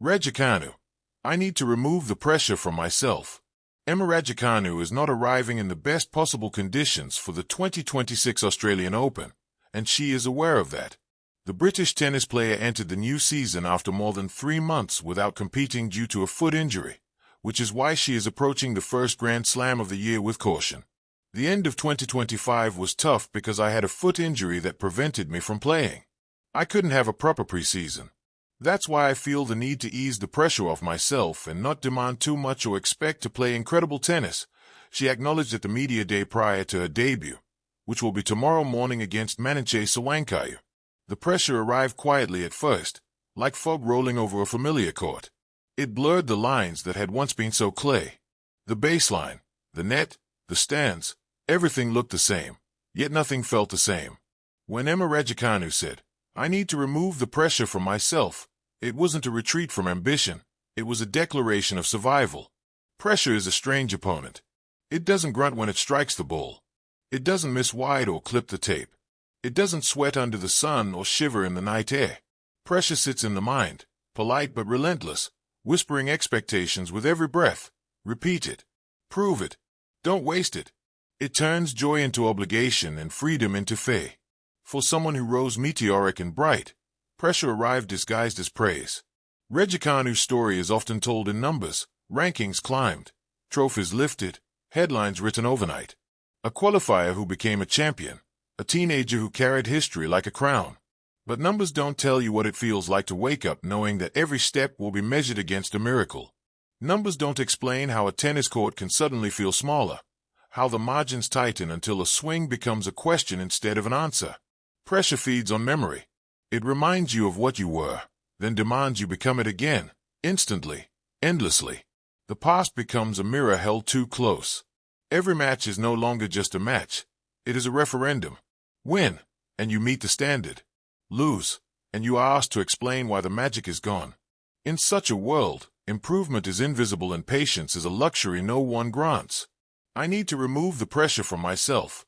Raducanu. I need to remove the pressure from myself. Emma Raducanu is not arriving in the best possible conditions for the 2026 Australian Open, and she is aware of that. The British tennis player entered the new season after more than 3 months without competing due to a foot injury, which is why she is approaching the first Grand Slam of the year with caution. The end of 2025 was tough because I had a foot injury that prevented me from playing. I couldn't have a proper preseason. That's why I feel the need to ease the pressure off myself and not demand too much or expect to play incredible tennis, she acknowledged at the media day prior to her debut, which will be tomorrow morning against Maniche Sawankayu. The pressure arrived quietly at first, like fog rolling over a familiar court. It blurred the lines that had once been so clear. The baseline, the net, the stands, everything looked the same, yet nothing felt the same. When Emma Raducanu said, "I need to remove the pressure from myself," it wasn't a retreat from ambition, it was a declaration of survival. Pressure is a strange opponent. It doesn't grunt when it strikes the ball. It doesn't miss wide or clip the tape. It doesn't sweat under the sun or shiver in the night air. Pressure sits in the mind, polite but relentless, whispering expectations with every breath. Repeat it. Prove it. Don't waste it. It turns joy into obligation and freedom into fear. For someone who rose meteoric and bright, pressure arrived disguised as praise. Raducanu's story is often told in numbers, rankings climbed, trophies lifted, headlines written overnight. A qualifier who became a champion, a teenager who carried history like a crown. But numbers don't tell you what it feels like to wake up knowing that every step will be measured against a miracle. Numbers don't explain how a tennis court can suddenly feel smaller, how the margins tighten until a swing becomes a question instead of an answer. Pressure feeds on memory. It reminds you of what you were, then demands you become it again, instantly, endlessly. The past becomes a mirror held too close. Every match is no longer just a match. It is a referendum. Win, and you meet the standard. Lose, and you are asked to explain why the magic is gone. In such a world, improvement is invisible and patience is a luxury no one grants. I need to remove the pressure from myself.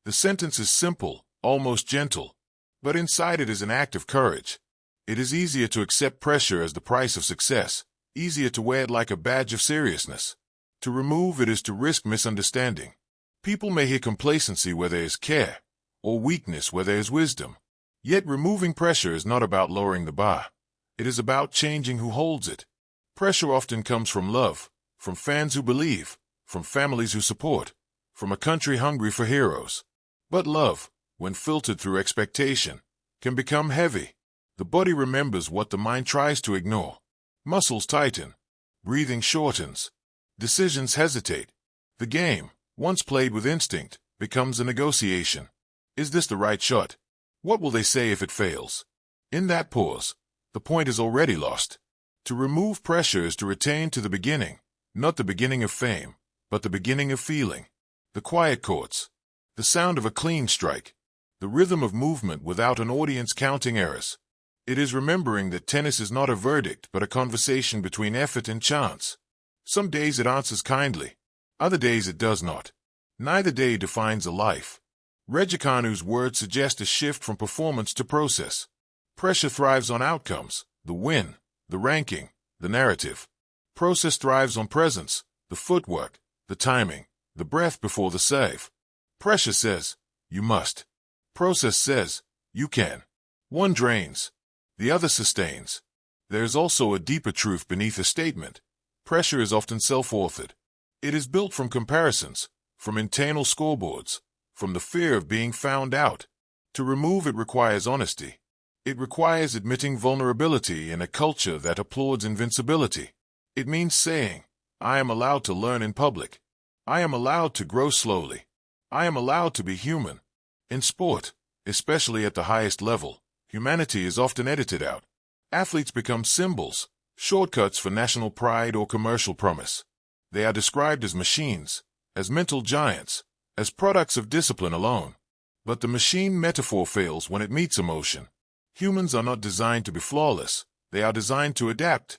The sentence is simple, almost gentle, but inside it is an act of courage. It is easier to accept pressure as the price of success, easier to wear it like a badge of seriousness. To remove it is to risk misunderstanding. People may hear complacency where there is care, or weakness where there is wisdom. Yet removing pressure is not about lowering the bar. It is about changing who holds it. Pressure often comes from love, from fans who believe, from families who support, from a country hungry for heroes. But love, when filtered through expectation, can become heavy. The body remembers what the mind tries to ignore. Muscles tighten. Breathing shortens. Decisions hesitate. The game, once played with instinct, becomes a negotiation. Is this the right shot? What will they say if it fails? In that pause, the point is already lost. To remove pressure is to return to the beginning, not the beginning of fame, but the beginning of feeling. The quiet courts. The sound of a clean strike. The rhythm of movement without an audience counting errors. It is remembering that tennis is not a verdict but a conversation between effort and chance. Some days it answers kindly. Other days it does not. Neither day defines a life. Raducanu's words suggest a shift from performance to process. Pressure thrives on outcomes, the win, the ranking, the narrative. Process thrives on presence, the footwork, the timing, the breath before the serve. Pressure says, you must. Process says, you can. One drains. The other sustains. There is also a deeper truth beneath a statement. Pressure is often self-authored. It is built from comparisons, from internal scoreboards, from the fear of being found out. To remove it requires honesty. It requires admitting vulnerability in a culture that applauds invincibility. It means saying, I am allowed to learn in public. I am allowed to grow slowly. I am allowed to be human. In sport, especially at the highest level, humanity is often edited out. Athletes become symbols, shortcuts for national pride or commercial promise. They are described as machines, as mental giants, as products of discipline alone. But the machine metaphor fails when it meets emotion. Humans are not designed to be flawless. They are designed to adapt.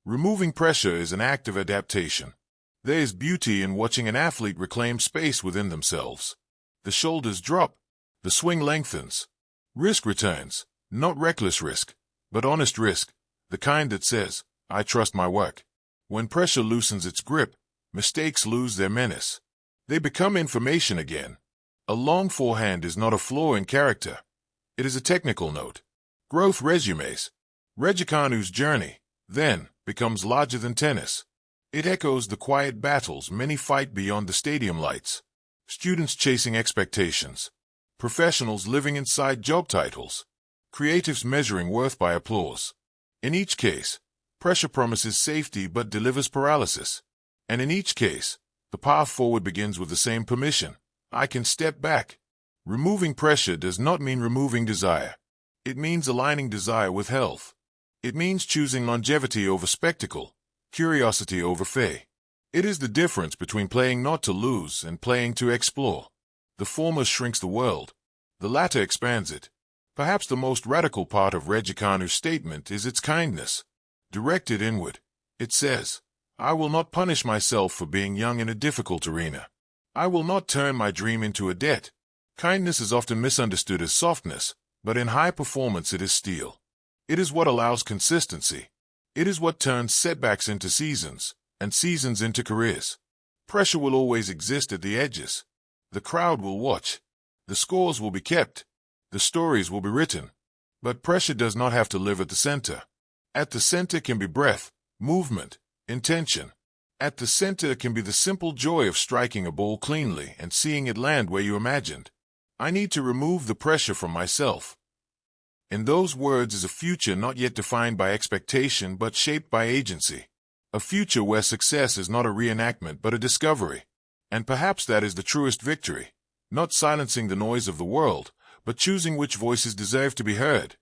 Removing pressure is an act of adaptation. There is beauty in watching an athlete reclaim space within themselves. The shoulders drop. The swing lengthens. Risk returns, not reckless risk, but honest risk, the kind that says, I trust my work. When pressure loosens its grip, mistakes lose their menace. They become information again. A long forehand is not a flaw in character. It is a technical note. Growth resumes. Raducanu's journey, then, becomes larger than tennis. It echoes the quiet battles many fight beyond the stadium lights. Students chasing expectations. Professionals living inside job titles. Creatives measuring worth by applause. In each case, pressure promises safety but delivers paralysis. And in each case, the path forward begins with the same permission. I can step back. Removing pressure does not mean removing desire. It means aligning desire with health. It means choosing longevity over spectacle, curiosity over fey. It is the difference between playing not to lose and playing to explore. The former shrinks the world. The latter expands it. Perhaps the most radical part of Raducanu's statement is its kindness. Directed inward, it says, I will not punish myself for being young in a difficult arena. I will not turn my dream into a debt. Kindness is often misunderstood as softness, but in high performance it is steel. It is what allows consistency. It is what turns setbacks into seasons, and seasons into careers. Pressure will always exist at the edges. The crowd will watch. The scores will be kept. The stories will be written. But pressure does not have to live at the center. At the center can be breath, movement, intention. At the center can be the simple joy of striking a ball cleanly and seeing it land where you imagined. I need to remove the pressure from myself. In those words is a future not yet defined by expectation but shaped by agency. A future where success is not a reenactment but a discovery. And perhaps that is the truest victory. Not silencing the noise of the world, but choosing which voices deserve to be heard.